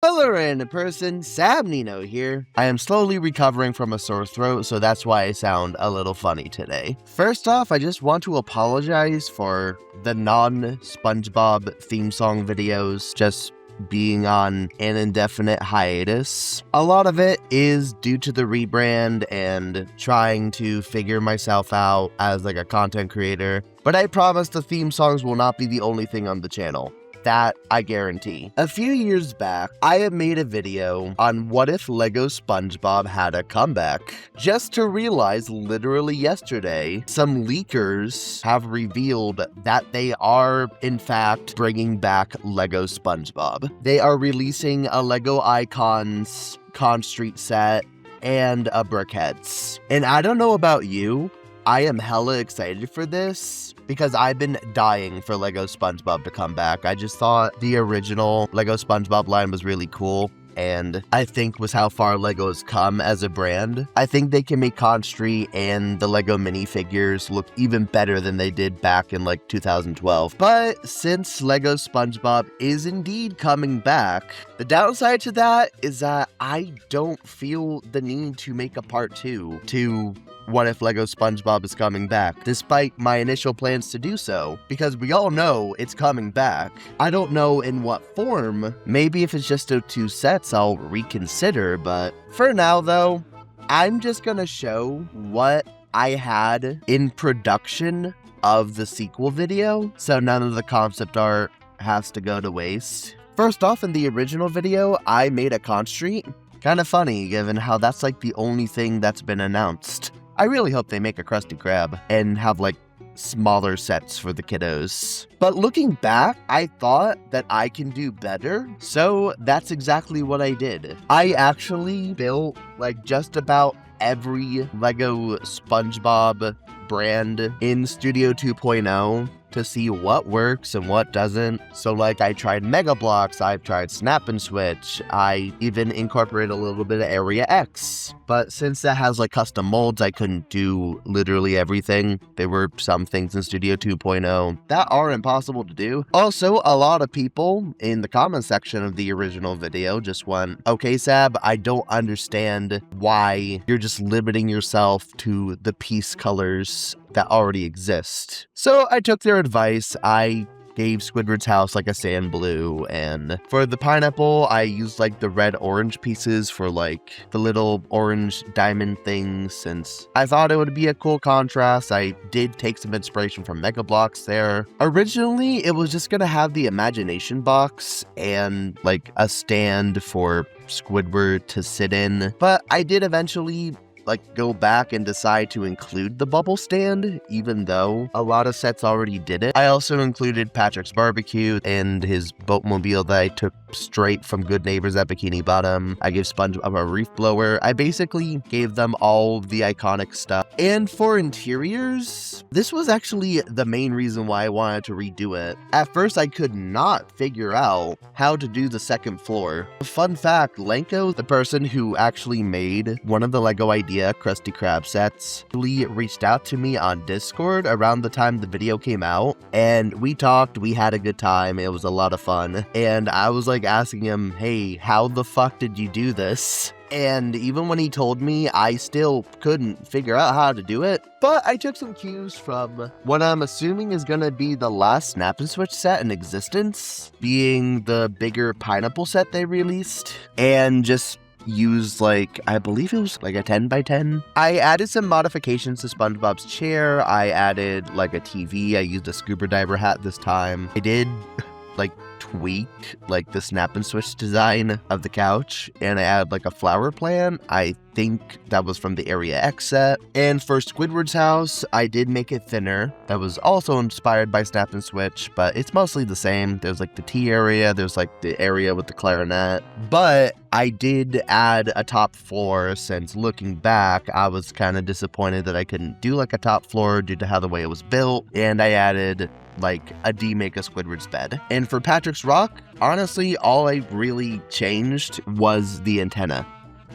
Hello random person, Sam Nino here. I am slowly recovering from a sore throat, so that's why I sound a little funny today. First off, I just want to apologize for the non-Spongebob theme song videos just being on an indefinite hiatus. A lot of it is due to the rebrand and trying to figure myself out as like a content creator, but I promise the theme songs will not be the only thing on the channel. That I guarantee. A few years back, I had made a video on what if Lego Spongebob had a comeback. Just to realize literally yesterday, some leakers have revealed that they are in fact bringing back Lego Spongebob. They are releasing a Lego Icons Conch Street set and a Brickheads. And I don't know about you, I am hella excited for this because I've been dying for Lego Spongebob to come back. I just thought the original Lego Spongebob line was really cool, and I think with how far Lego has come as a brand, I think they can make Conch Street and the Lego minifigures look even better than they did back in like 2012. But since Lego Spongebob is indeed coming back, the downside to that is that I don't feel the need to make a part 2 to what if Lego Spongebob is coming back, despite my initial plans to do so, because we all know it's coming back. I don't know in what form. Maybe if it's just those 2 sets, I'll reconsider, but for now though, I'm just gonna show what I had in production of the sequel video, so none of the concept art has to go to waste. First off, in the original video, I made a Conch Street. Kind of funny, given how that's like the only thing that's been announced. I really hope they make a Krusty Krab and have like smaller sets for the kiddos. But looking back, I thought that I can do better, so that's exactly what I did. I actually built like just about every Lego Spongebob brand in Studio 2.0 to see what works and what doesn't. So like I tried Mega Blocks, I've tried Snap and Switch, I even incorporated a little bit of Area X. But since that has like custom molds, I couldn't do literally everything. There were some things in Studio 2.0 that are impossible to do. Also, a lot of people in the comment section of the original video just went, okay Sab, I don't understand why you're just limiting yourself to the piece colors that already exist. So I took their advice. I gave Squidward's house like a sand blue, and for the pineapple I used like the red orange pieces for like the little orange diamond things, since I thought it would be a cool contrast. I did take some inspiration from Mega Blocks there. Originally it was just gonna have the imagination box and like a stand for Squidward to sit in, but I did eventually like go back and decide to include the bubble stand, even though a lot of sets already did it. I also included Patrick's barbecue and his boatmobile that I took straight from Good Neighbors at Bikini Bottom. I gave SpongeBob a reef blower. I basically gave them all the iconic stuff. And for interiors, this was actually the main reason why I wanted to redo it. At first, I could not figure out how to do the second floor. Fun fact, Lenko, the person who actually made one of the Lego Idea Krusty Krab sets, he reached out to me on Discord around the time the video came out, and we talked, we had a good time, it was a lot of fun, and I was like asking him, hey, how the fuck did you do this? And even when he told me, I still couldn't figure out how to do it. But I took some cues from what I'm assuming is gonna be the last Snap and Switch set in existence, being the bigger pineapple set they released, and just used like, I believe it was like a 10 by 10. I added some modifications to SpongeBob's chair. I added like a TV. I used a scuba diver hat this time. I did like tweak like the Snap and Switch design of the couch, and I added like a flower plant. I think that was from the Area X set. And for Squidward's house, I did make it thinner. That was also inspired by Snap and Switch, but it's mostly the same. There's like the tea area, there's like the area with the clarinet, but I did add a top floor, since looking back, I was kind of disappointed that I couldn't do like a top floor due to how the way it was built, and I added like a D-Make a Squidward's bed. And for Patrick's Rock, honestly, all I really changed was the antenna.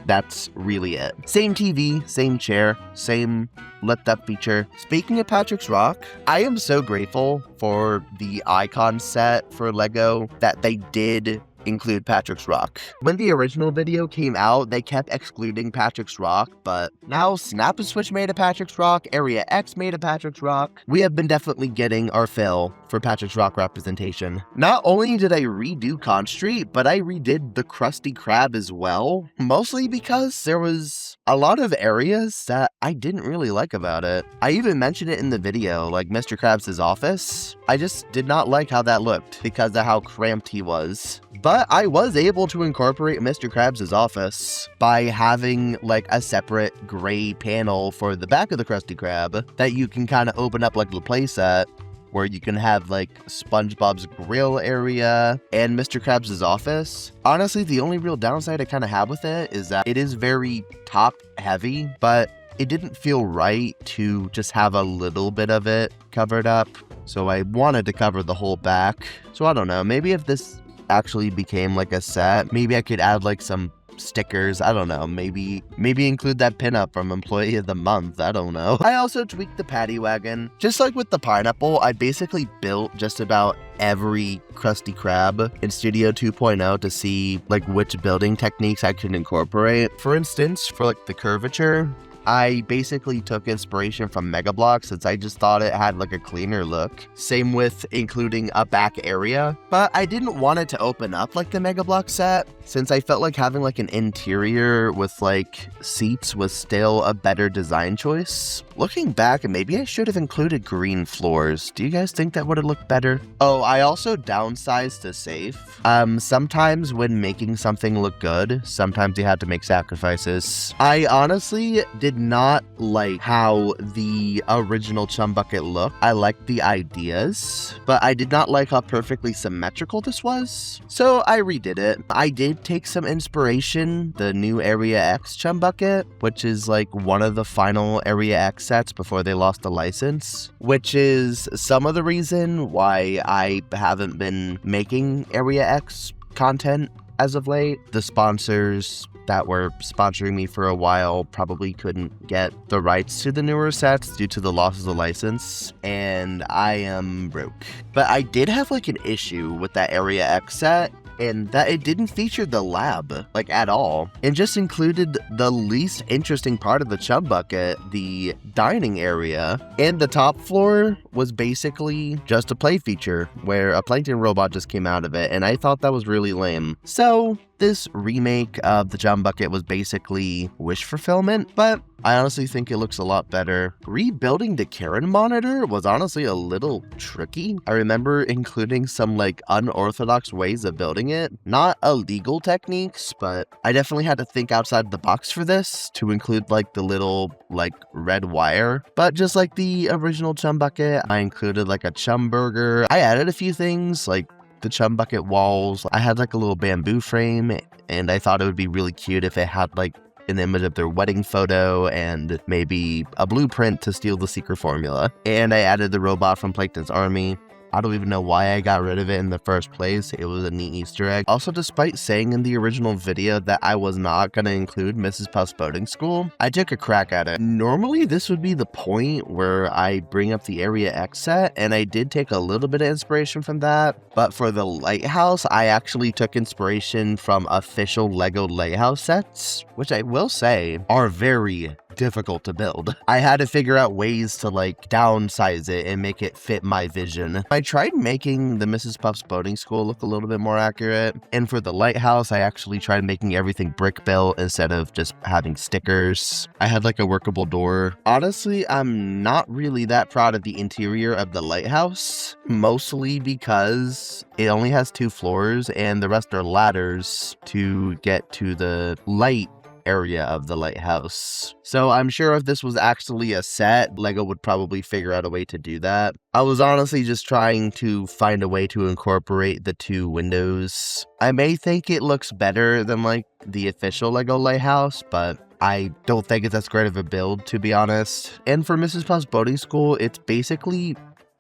That's really it. Same TV, same chair, same lift-up feature. Speaking of Patrick's Rock, I am so grateful for the icon set for Lego that they did include Patrick's Rock. When the original video came out, they kept excluding Patrick's Rock, but now Snap and Switch made a Patrick's Rock, Area X made a Patrick's Rock. We have been definitely getting our fill for Patrick's Rock representation. Not only did I redo Conch Street, but I redid the Krusty Krab as well, mostly because there was a lot of areas that I didn't really like about it. I even mentioned it in the video, like Mr. Krabs' office. I just did not like how that looked because of how cramped he was. But I was able to incorporate Mr. Krabs' office by having like a separate gray panel for the back of the Krusty Krab that you can kind of open up like the playset, where you can have like SpongeBob's grill area and Mr. Krabs' office. Honestly, the only real downside I kind of have with it is that it is very top heavy, but it didn't feel right to just have a little bit of it covered up. So I wanted to cover the whole back. So I don't know, maybe if this actually became like a set, maybe I could add like some stickers. I don't know, maybe include that pinup from Employee of the Month. I don't know. I also tweaked the paddy wagon. Just like with the pineapple, I basically built just about every Krusty Krab in Studio 2.0 to see like which building techniques I could incorporate. For instance, for like the curvature, I basically took inspiration from Mega Bloks since I just thought it had like a cleaner look. Same with including a back area, but I didn't want it to open up like the Mega Bloks set since I felt like having like an interior with like seats was still a better design choice. Looking back, maybe I should have included green floors. Do you guys think that would have looked better? Oh, I also downsized the safe. Sometimes when making something look good, sometimes you have to make sacrifices. I honestly did not like how the original Chum Bucket looked. I liked the ideas, but I did not like how perfectly symmetrical this was. So I redid it. I did take some inspiration, the new Area X Chum Bucket, which is like one of the final Area X sets before they lost the license, which is some of the reason why I haven't been making Area X content as of late. The sponsors that were sponsoring me for a while probably couldn't get the rights to the newer sets due to the loss of the license, and I am broke. But I did have like an issue with that Area X set, and that it didn't feature the lab, like at all. It just included the least interesting part of the Chum Bucket, the dining area, and the top floor was basically just a play feature where a plankton robot just came out of it, and I thought that was really lame. So this remake of the Chum Bucket was basically wish fulfillment, but I honestly think it looks a lot better. Rebuilding the Karen monitor was honestly a little tricky. I remember including some like unorthodox ways of building it. Not illegal techniques, but I definitely had to think outside the box for this to include like the little like red wire. But just like the original Chum Bucket, I included like a Chum Burger. I added a few things like the Chum Bucket walls. I had like a little bamboo frame, and I thought it would be really cute if it had like an image of their wedding photo and maybe a blueprint to steal the secret formula. And I added the robot from Plankton's Army. I don't even know why I got rid of it in the first place. It was a neat Easter egg. Also, despite saying in the original video that I was not going to include Mrs. Puff's boating school, I took a crack at it. Normally, this would be the point where I bring up the Area X set, and I did take a little bit of inspiration from that. But for the lighthouse, I actually took inspiration from official LEGO lighthouse sets, which I will say are very difficult to build. I had to figure out ways to like downsize it and make it fit my vision. I tried making the Mrs. Puff's boating school look a little bit more accurate, and for the lighthouse I actually tried making everything brick built instead of just having stickers. I had like a workable door. Honestly, I'm not really that proud of the interior of the lighthouse, mostly because it only has 2 floors and the rest are ladders to get to the light area of the lighthouse. So I'm sure if this was actually a set, LEGO would probably figure out a way to do that. I was honestly just trying to find a way to incorporate the 2 windows. I may think it looks better than like the official LEGO lighthouse, but I don't think it's as great of a build, to be honest. And for Mrs. Puff's boating school, it's basically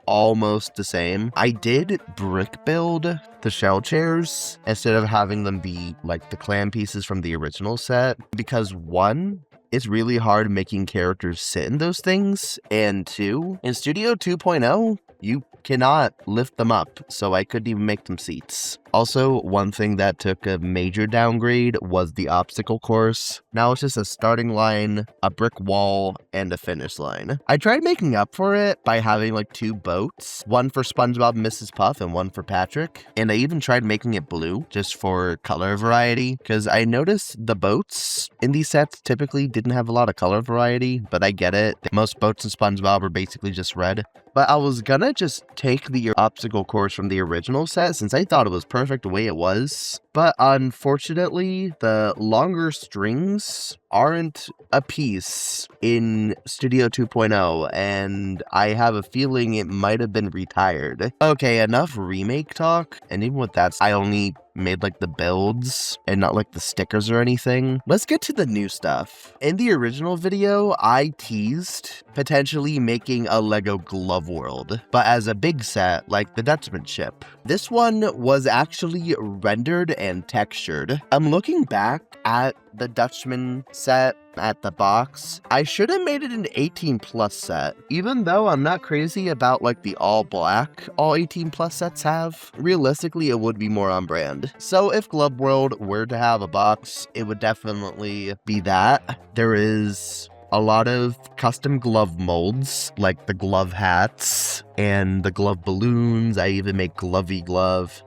almost the same. I did brick build the shell chairs instead of having them be like the clam pieces from the original set, because 1, it's really hard making characters sit in those things, and 2, in Studio 2.0, you cannot lift them up, so I couldn't even make them seats. Also, one thing that took a major downgrade was the obstacle course. Now it's just a starting line, a brick wall, and a finish line. I tried making up for it by having like 2 boats, one for SpongeBob and Mrs. Puff and one for Patrick. And I even tried making it blue just for color variety, because I noticed the boats in these sets typically didn't have a lot of color variety, but I get it. Most boats in SpongeBob are basically just red. But I was gonna just take the obstacle course from the original set since I thought it was perfect the way it was. But unfortunately, the longer strings aren't a piece in Studio 2.0, and I have a feeling it might have been retired. Okay, enough remake talk, and even with that, I only made like the builds and not like the stickers or anything. Let's get to the new stuff. In the original video, I teased potentially making a Lego Glove World, but as a big set like the Dutchman ship. This one was actually rendered and textured. I'm looking back at the Dutchman set at the box. I should have made it an 18+ set. Even though I'm not crazy about like the all black all 18+ sets have, realistically it would be more on brand. So if Glove World were to have a box, it would definitely be that. There is a lot of custom glove molds, like the glove hats and the glove balloons. I even make Glovey Glove.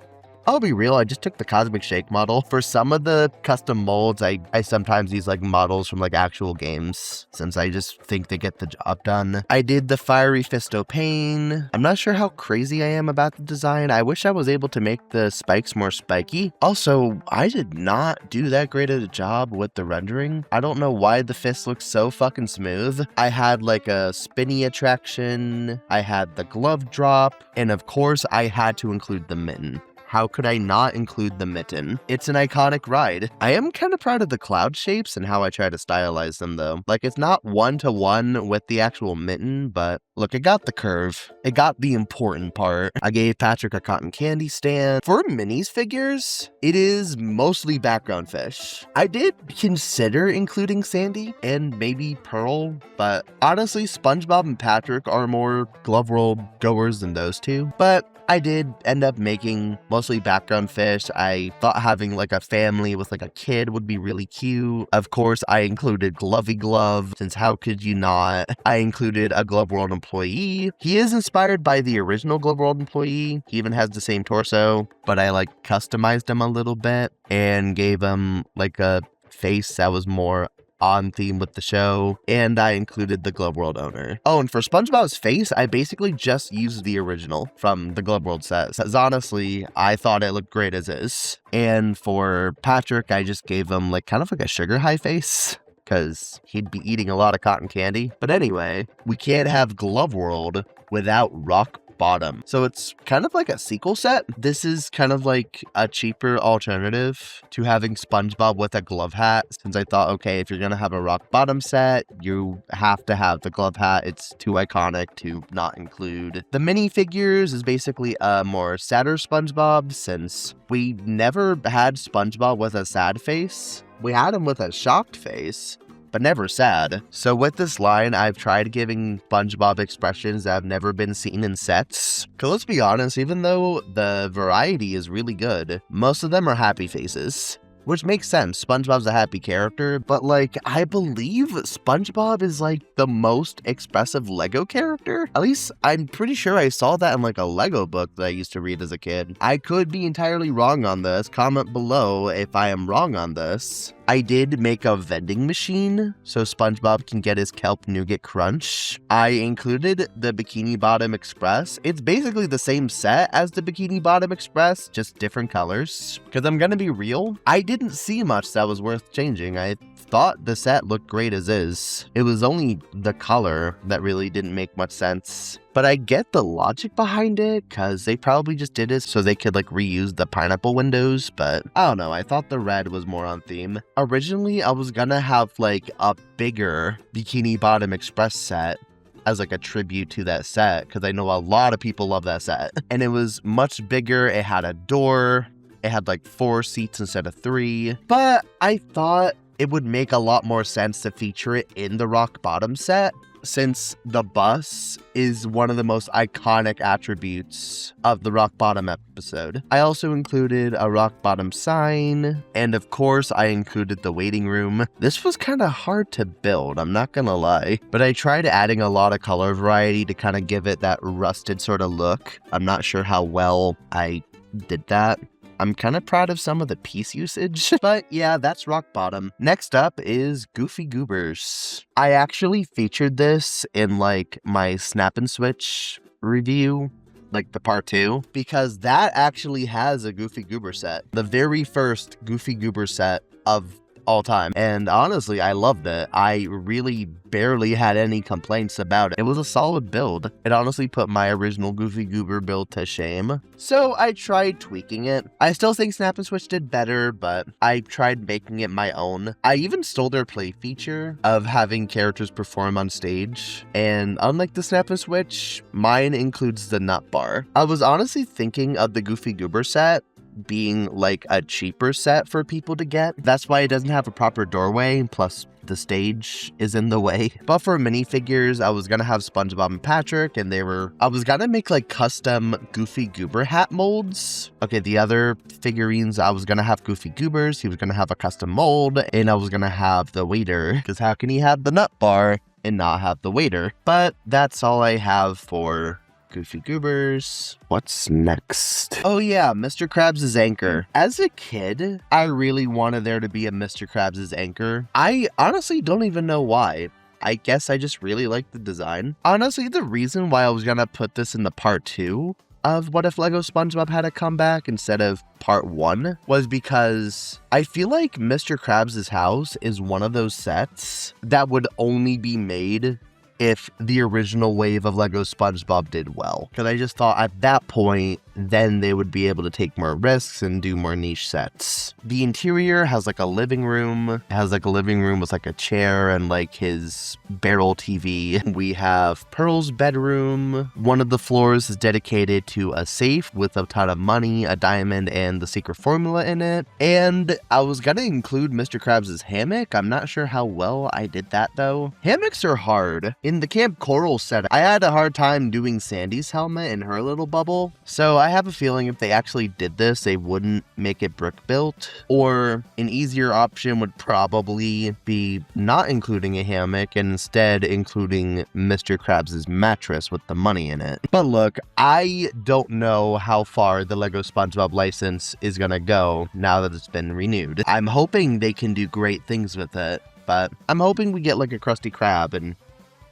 I'll be real, I just took the Cosmic Shake model. For some of the custom molds, I sometimes use like models from like actual games, since I just think they get the job done. I did the Fiery Fisto Pain. I'm not sure how crazy I am about the design. I wish I was able to make the spikes more spiky. Also, I did not do that great of a job with the rendering. I don't know why the fist looks so fucking smooth. I had like a spinny attraction, I had the glove drop, and of course I had to include the mitten. How could I not include the mitten? It's an iconic ride. I am kind of proud of the cloud shapes and how I try to stylize them though. Like it's not 1-to-1 with the actual mitten, but look, it got the curve. It got the important part. I gave Patrick a cotton candy stand. For minis figures, it is mostly background fish. I did consider including Sandy and maybe Pearl, but honestly, SpongeBob and Patrick are more Glove World goers than those two. But I did end up making mostly background fish. I thought having like a family with like a kid would be really cute. Of course, I included Glovey Glove, since how could you not? I included a Glove World employee. He is inspired by the original Glove World employee. He even has the same torso, but I like customized him a little bit and gave him like a face that was more on theme with the show, and I included the Glove World owner. Oh, and for SpongeBob's face, I basically just used the original from the Glove World set, because honestly, I thought it looked great as is. And for Patrick, I just gave him like kind of like a sugar high face, because he'd be eating a lot of cotton candy. But anyway, we can't have Glove World without Rock Bottom. So it's kind of like a sequel set. This is kind of like a cheaper alternative to having SpongeBob with a glove hat, since I thought, okay, if you're gonna have a Rock Bottom set, you have to have the glove hat. It's too iconic to not include. The minifigures is basically a more sadder SpongeBob, since we never had SpongeBob with a sad face. We had him with a shocked face, but never sad. So with this line, I've tried giving SpongeBob expressions that have never been seen in sets. Cause let's be honest, even though the variety is really good, most of them are happy faces. Which makes sense, SpongeBob's a happy character, but like, I believe SpongeBob is like the most expressive Lego character? At least, I'm pretty sure I saw that in like a Lego book that I used to read as a kid. I could be entirely wrong on this, comment below if I am wrong on this. I did make a vending machine so SpongeBob can get his Kelp Nougat Crunch. I included the Bikini Bottom Express. It's basically the same set as the Bikini Bottom Express, just different colors. Because I'm gonna be real, I didn't see much that was worth changing. I thought the set looked great as is. It was only the color that really didn't make much sense. But I get the logic behind it, because they probably just did it so they could like reuse the pineapple windows, but I don't know, I thought the red was more on theme. Originally, I was gonna have like a bigger Bikini Bottom Express set as like a tribute to that set, because I know a lot of people love that set. And it was much bigger, it had a door, it had like 4 seats instead of 3, but I thought it would make a lot more sense to feature it in the Rock Bottom set. since the bus is one of the most iconic attributes of the rock bottom episode, I also included a rock bottom sign, and of course I included the waiting room. This was kind of hard to build, I'm not gonna lie, but I tried adding a lot of color variety to kind of give it that rusted sort of look. I'm not sure how well I did that. I'm kind of proud of some of the piece usage, but yeah, that's rock bottom. Next up is Goofy Goobers. I actually featured this in like my Snap and Switch review, like the part 2, because that actually has a Goofy Goober set. The very first Goofy Goober set of all time. And honestly, I loved it. I really barely had any complaints about it. It was a solid build. It honestly put my original Goofy Goober build to shame. So I tried tweaking it. I still think Snap and Switch did better, but I tried making it my own. I even stole their play feature of having characters perform on stage. And unlike the Snap and Switch, mine includes the nut bar. I was honestly thinking of the Goofy Goober set being like a cheaper set for people to get. That's why it doesn't have a proper doorway, plus the stage is in the way. But for minifigures, I was gonna have Spongebob and Patrick, and I was gonna make like custom Goofy Goober hat molds. Okay, the other figurines, I was gonna have Goofy Goobers, he was gonna have a custom mold, and I was gonna have the waiter, because how can he have the nut bar and not have the waiter? But that's all I have for Goofy Goobers. What's next? Oh yeah, Mr. Krabs' anchor. As a kid, I really wanted there to be a Mr. Krabs' anchor. I honestly don't even know why. I guess I just really like the design. Honestly, the reason why I was gonna put this in the part 2 of What If Lego SpongeBob Had a Comeback instead of part 1 was because I feel like Mr. Krabs' house is one of those sets that would only be made if the original wave of Lego SpongeBob did well. Because I just thought at that point, then they would be able to take more risks and do more niche sets. The interior has like a living room. It has like a living room with like a chair and like his barrel TV. We have Pearl's bedroom. One of the floors is dedicated to a safe with a ton of money, a diamond, and the secret formula in it. And I was gonna include Mr. Krabs' hammock. I'm not sure how well I did that though. Hammocks are hard. In the Camp Coral set, I had a hard time doing Sandy's helmet in her little bubble. So I have a feeling if they actually did this, they wouldn't make it brick built. Or an easier option would probably be not including a hammock and instead including Mr. Krabs' mattress with the money in it. But look, I don't know how far the Lego SpongeBob license is gonna go now that it's been renewed. I'm hoping they can do great things with it, but I'm hoping we get like a Krusty Krab and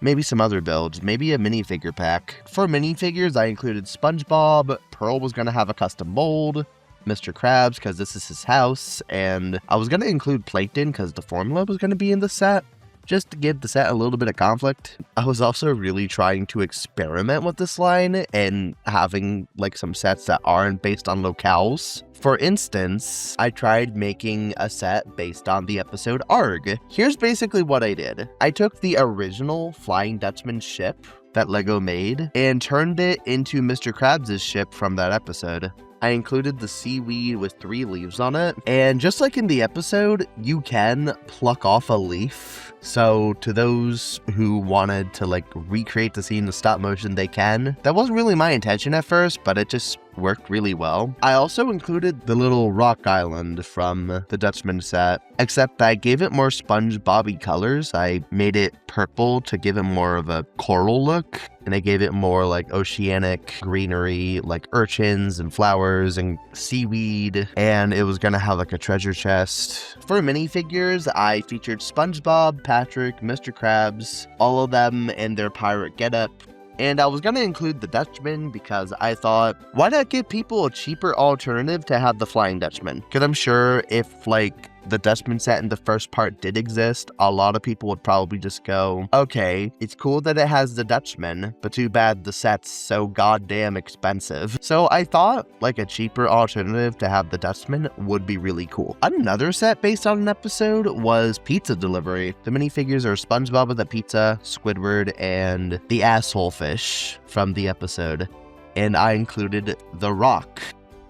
maybe some other builds, maybe a minifigure pack. For minifigures, I included SpongeBob. Pearl was going to have a custom mold. Mr. Krabs, because this is his house. And I was going to include Plankton, because the formula was going to be in the set, just to give the set a little bit of conflict. I was also really trying to experiment with this line and having like some sets that aren't based on locales. For instance, I tried making a set based on the episode Arg. Here's basically what I did. I took the original Flying Dutchman ship that Lego made and turned it into Mr. Krabs' ship from that episode. I included the seaweed with 3 leaves on it, and just like in the episode, you can pluck off a leaf. So to those who wanted to like recreate the scene in stop motion, they can. That wasn't really my intention at first, but it just worked really well. I also included the little rock island from the Dutchman set, except I gave it more SpongeBob-y colors. I made it purple to give it more of a coral look, and I gave it more like oceanic greenery, like urchins and flowers and seaweed, and it was gonna have like a treasure chest. For minifigures, I featured SpongeBob, Patrick, Mr. Krabs, all of them in their pirate getup. And I was going to include the Dutchman because I thought, why not give people a cheaper alternative to have the Flying Dutchman? Because I'm sure if like the Dutchman set in the first part did exist, a lot of people would probably just go, okay, it's cool that it has the Dutchman, but too bad the set's so goddamn expensive. So I thought like a cheaper alternative to have the Dutchman would be really cool. Another set based on an episode was Pizza Delivery. The minifigures are SpongeBob with a pizza, Squidward, and the asshole fish from the episode. And I included The Rock.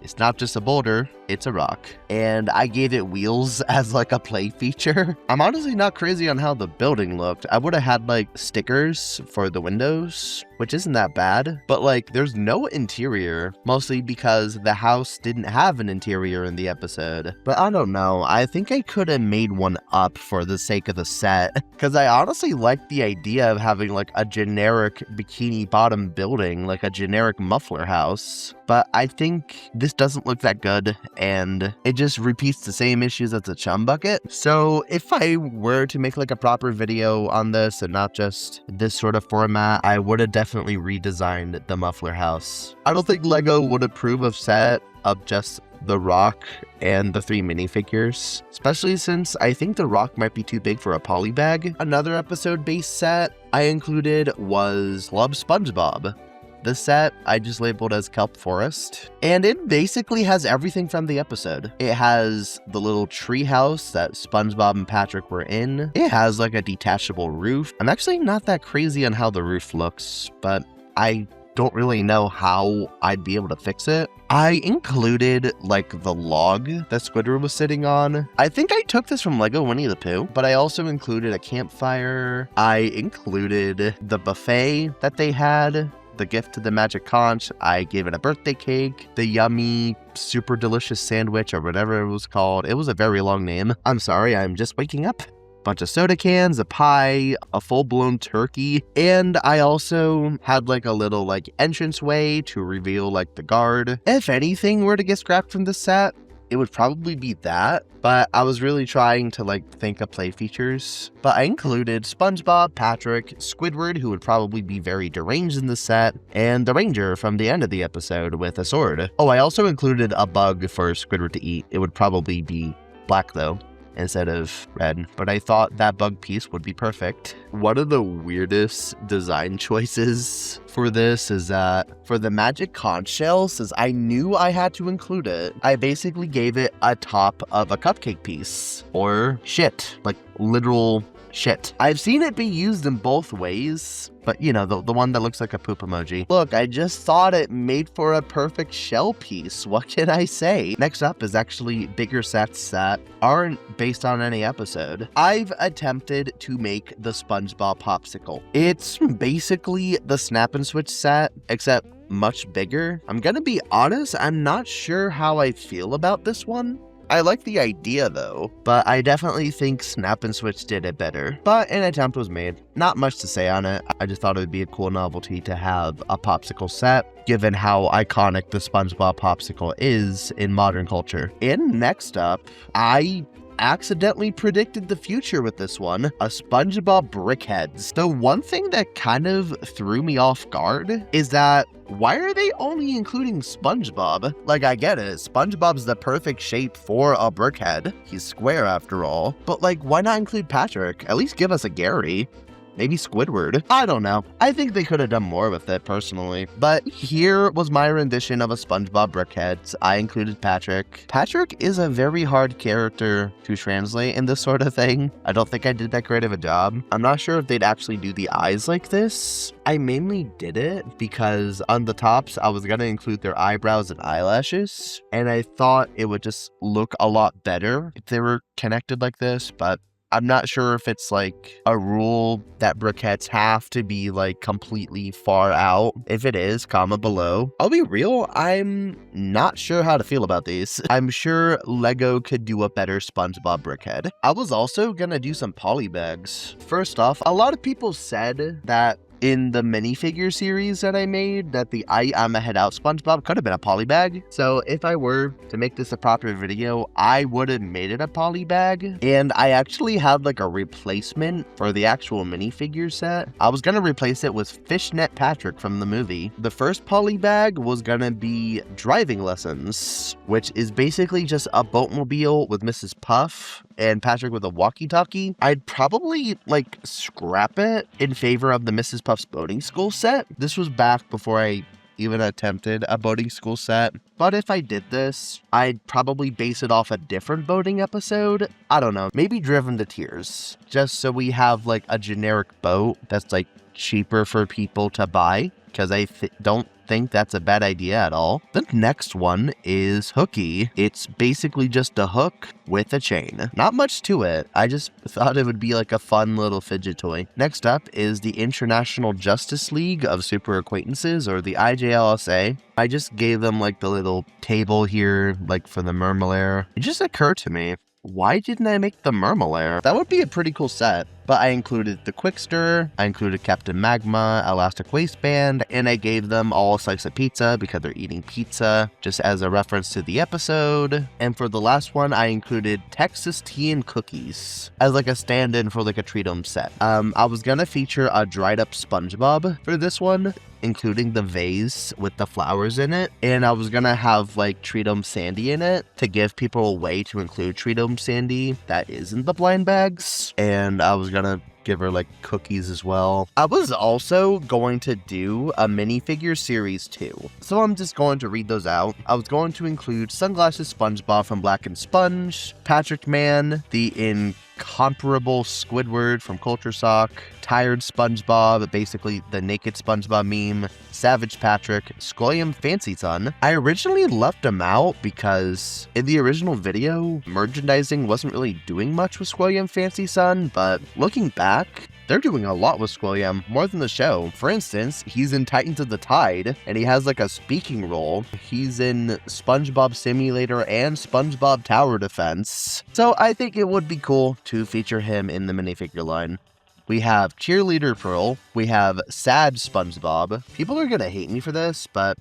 It's not just a boulder, it's a rock. And I gave it wheels as like a play feature. I'm honestly not crazy on how the building looked. I would have had like stickers for the windows, which isn't that bad, but like there's no interior, mostly because the house didn't have an interior in the episode. But I don't know, I think I could have made one up for the sake of the set, because I honestly like the idea of having like a generic bikini bottom building, like a generic muffler house. But I think this doesn't look that good, and it just repeats the same issues as the Chum Bucket. So if I were to make like a proper video on this and not just this sort of format, I would have definitely redesigned the muffler house. I don't think Lego would approve of set of just the rock and the 3 minifigures, especially since I think the rock might be too big for a polybag. Another episode based set I included was Club Spongebob. The set I just labeled as Kelp Forest, and it basically has everything from the episode. It has the little tree house that SpongeBob and Patrick were in. It has like a detachable roof. I'm actually not that crazy on how the roof looks, but I don't really know how I'd be able to fix it. I included like the log that Squidward was sitting on. I think I took this from Lego Winnie the Pooh, but I also included a campfire. I included the buffet that they had, the gift to the magic conch. I gave it a birthday cake, the yummy, super delicious sandwich or whatever it was called. It was a very long name. I'm sorry, I'm just waking up. Bunch of soda cans, a pie, a full-blown turkey, and I also had like a little like entranceway to reveal like the guard. If anything were to get scrapped from the set, it would probably be that, but I was really trying to like think of play features. But I included SpongeBob, Patrick, Squidward, who would probably be very deranged in the set, and the ranger from the end of the episode with a sword. Oh, I also included a bug for Squidward to eat. It would probably be black though, instead of red, but I thought that bug piece would be perfect. One of the weirdest design choices for this is that for the magic conch shell, since I knew I had to include it, I basically gave it a top of a cupcake piece, or shit, like literal shit. I've seen it be used in both ways, but you know, the one that looks like a poop emoji. Look, I just thought it made for a perfect shell piece. What can I say? Next up is actually bigger sets that aren't based on any episode. I've attempted to make the SpongeBob popsicle. It's basically the Snap and Switch set, except much bigger. I'm gonna be honest, I'm not sure how I feel about this one. I like the idea though, but I definitely think Snap and Switch did it better. But an attempt was made. Not much to say on it. I just thought it would be a cool novelty to have a popsicle set, given how iconic the SpongeBob popsicle is in modern culture. And next up, I accidentally predicted the future with this one, a SpongeBob Brickheads. The one thing that kind of threw me off guard is that why are they only including SpongeBob? Like, I get it, SpongeBob's the perfect shape for a brickhead. He's square after all. But like, why not include Patrick? At least give us a Gary. Maybe Squidward. I don't know. I think they could have done more with it personally. But here was my rendition of a SpongeBob Brickheads. I included Patrick. Patrick is a very hard character to translate in this sort of thing. I don't think I did that great of a job. I'm not sure if they'd actually do the eyes like this. I mainly did it because on the tops, I was gonna include their eyebrows and eyelashes. And I thought it would just look a lot better if they were connected like this, but I'm not sure if it's like a rule that briquettes have to be like completely far out. If it is, comment below. I'll be real, I'm not sure how to feel about these. I'm sure Lego could do a better SpongeBob brickhead. I was also gonna do some polybags. First off, a lot of people said that in the minifigure series that I made, that the I'm a Head Out SpongeBob could have been a polybag. So if I were to make this a proper video, I would have made it a polybag. And I actually had like a replacement for the actual minifigure set. I was gonna replace it with Fishnet Patrick from the movie. The first polybag was gonna be driving lessons, which is basically just a boatmobile with Mrs. Puff and Patrick with a walkie-talkie. I'd probably like scrap it in favor of the Mrs. Puff's boating school set. This was back before I even attempted a boating school set. But if I did this, I'd probably base it off a different boating episode. I don't know, maybe Driven to Tears, just so we have like a generic boat that's like cheaper for people to buy, because I don't think that's a bad idea at all. The next one is Hooky. It's basically just a hook with a chain. Not much to it. I just thought it would be like a fun little fidget toy. Next up is the International Justice League of Super Acquaintances, or the IJLSA. I just gave them like the little table here, like for the Murmelaire. It just occurred to me, why didn't I make the Murmelaire? That would be a pretty cool set. But I included the Quickster, I included Captain Magma, Elastic Waistband, and I gave them all a slice of pizza because they're eating pizza, just as a reference to the episode. And for the last one, I included Texas Tea and Cookies as like a stand-in for like a Treat-em set. I was gonna feature a dried up Spongebob for this one, including the vase with the flowers in it. And I was gonna have like Treat-em Sandy in it to give people a way to include Treat-em Sandy that isn't the blind bags. And I was gonna give her like cookies as well. I was also going to do a minifigure series too, so I'm just going to read those out. I was going to include Sunglasses SpongeBob from Black and Sponge, Patrick Man, the incomparable Squidward from Culture Sock, Tired SpongeBob, basically the naked SpongeBob meme, Savage Patrick, Squilliam Fancy Son. I originally left him out because in the original video, merchandising wasn't really doing much with Squilliam Fancy Son, but looking back, they're doing a lot with Squilliam, more than the show. For instance, he's in Titans of the Tide, and he has like a speaking role. He's in SpongeBob Simulator and SpongeBob Tower Defense. So I think it would be cool to feature him in the minifigure line. We have Cheerleader Pearl, we have Sad SpongeBob. People are gonna hate me for this, but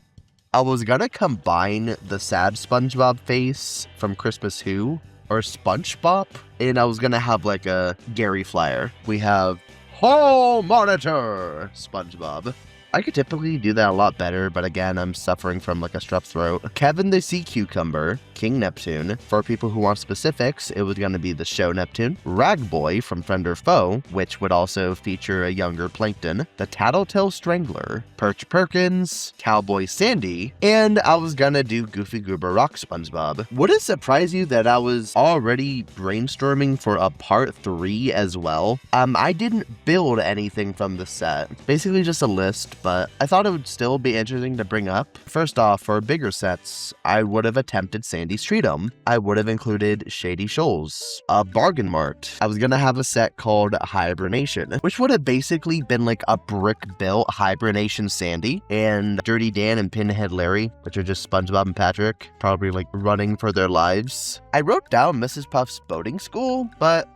I was gonna combine the Sad SpongeBob face from Christmas Who, or SpongeBob, and I was gonna have like a Gary Flyer. We have Hall Monitor SpongeBob. I could typically do that a lot better, but again, I'm suffering from like a strep throat. Kevin the Sea Cucumber, King Neptune. For people who want specifics, it was going to be the show Neptune. Ragboy from Friend or Foe, which would also feature a younger Plankton. The Tattletale Strangler, Perch Perkins, Cowboy Sandy, and I was gonna do Goofy Goober Rock SpongeBob. Would it surprise you that I was already brainstorming for a part 3 as well? I didn't build anything from the set. Basically just a list, but I thought it would still be interesting to bring up. First off, for bigger sets, I would have attempted Sandy's Treat-em. I would have included Shady Shoals, a Bargain Mart. I was gonna have a set called Hibernation, which would have basically been like a brick-built Hibernation Sandy, and Dirty Dan and Pinhead Larry, which are just SpongeBob and Patrick, probably like running for their lives. I wrote down Mrs. Puff's boating school, but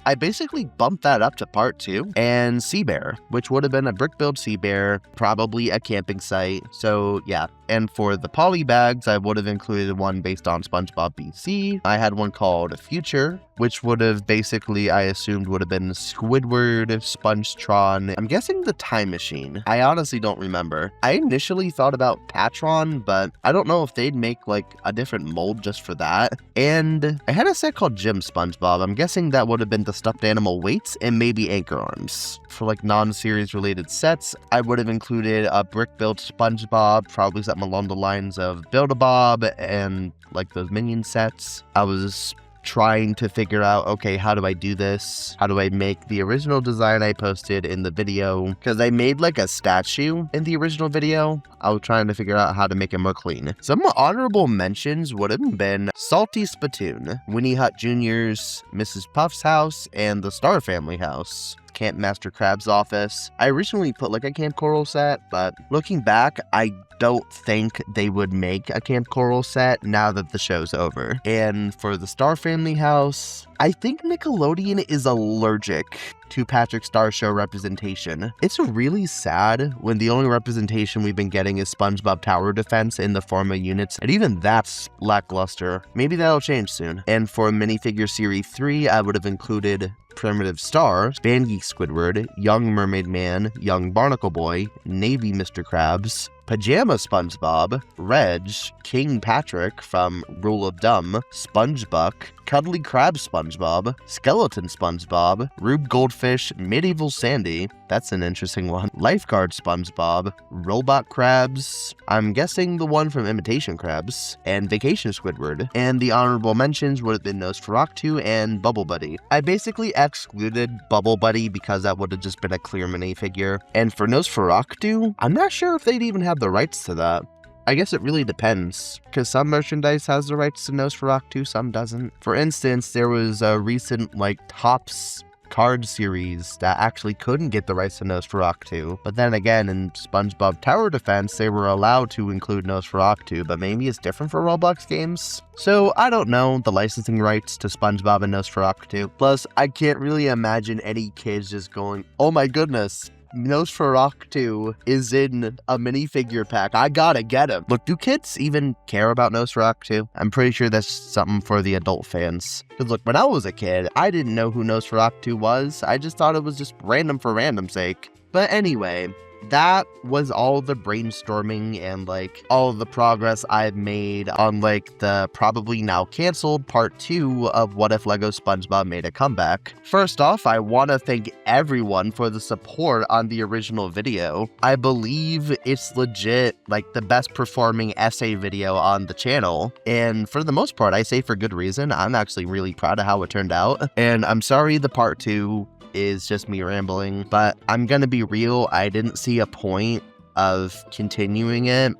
I basically bumped that up to part 2, and Sea Bear, which would have been a brick-built Sea Bear, probably a camping site. So yeah, and for the Polybags, I would have included one based on SpongeBob BC. I had one called Future, which would have basically, I assumed, would have been Squidward, Spongetron. I'm guessing the Time Machine. I honestly don't remember. I initially thought about Patron, but I don't know if they'd make like a different mold just for that. And I had a set called Jim SpongeBob. I'm guessing that would have been the stuffed animal weights and maybe anchor arms. For like non-series related sets, I would have included a brick-built SpongeBob, probably something along the lines of Build-A-Bob and like those Minion sets. I was trying to figure out, okay, how do I do this? How do I make the original design I posted in the video? Because I made like a statue in the original video. I was trying to figure out how to make it more clean. Some honorable mentions would have been Salty Spittoon, Winnie Hut Jr.'s Mrs. Puff's house, and the Star Family house. Camp Master Krabs' office. I originally put like a Camp Coral set, but looking back, I don't think they would make a Camp Coral set now that the show's over. And for the Star Family house, I think Nickelodeon is allergic to Patrick Star Show representation. It's really sad when the only representation we've been getting is SpongeBob Tower Defense in the form of units, and even that's lackluster. Maybe that'll change soon. And for Minifigure Series 3, I would have included Primitive Star, Band Geek Squidward, Young Mermaid Man, Young Barnacle Boy, Navy Mr. Krabs, Pajama SpongeBob, Reg, King Patrick from Rule of Dumb, SpongeBuck, Cuddly Crab Spongebob, Skeleton Spongebob, Rube Goldfish, Medieval Sandy, that's an interesting one, Lifeguard Spongebob, Robot Krabs, I'm guessing the one from Imitation Krabs, and Vacation Squidward. And the honorable mentions would have been Nosferatu and Bubble Buddy. I basically excluded Bubble Buddy because that would have just been a clear minifigure. And for Nosferatu, I'm not sure if they'd even have the rights to that. I guess it really depends, because some merchandise has the rights to Nosferatu, some doesn't. For instance, there was a recent, Topps card series that actually couldn't get the rights to Nosferatu. But then again, in SpongeBob Tower Defense, they were allowed to include Nosferatu, but maybe it's different for Roblox games? So, I don't know the licensing rights to SpongeBob and Nosferatu. Plus, I can't really imagine any kids just going, oh my goodness, Nosferatu is in a minifigure pack. I gotta get him. Look, do kids even care about Nosferatu? I'm pretty sure that's something for the adult fans. Because look, when I was a kid, I didn't know who Nosferatu was. I just thought it was just random for random's sake. But anyway, that was all the brainstorming and all the progress I've made on the probably now canceled part 2 of What If Lego SpongeBob Made a Comeback. First off, I want to thank everyone for the support on the original video. I believe it's legit the best performing essay video on the channel, and for the most part I say for good reason. I'm actually really proud of how it turned out, and I'm sorry the part 2 is just me rambling, but I'm gonna be real, I didn't see a point of continuing it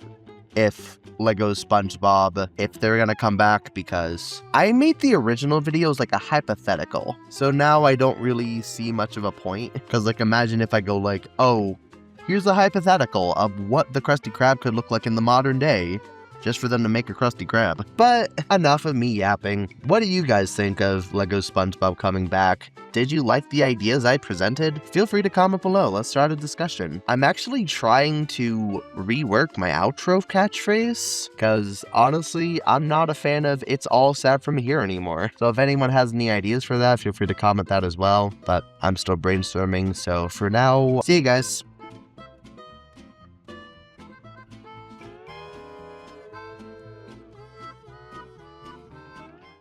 if Lego SpongeBob, if they're gonna come back, because I made the original videos a hypothetical, so now I don't really see much of a point, because imagine if I go oh, here's a hypothetical of what the Krusty Krab could look like in the modern day, just for them to make a Krusty Krab. But enough of me yapping. What do you guys think of Lego SpongeBob coming back? Did you like the ideas I presented? Feel free to comment below, let's start a discussion. I'm actually trying to rework my outro catchphrase, because honestly, I'm not a fan of "It's all sad from here" anymore. So if anyone has any ideas for that, feel free to comment that as well. But I'm still brainstorming, so for now, see you guys.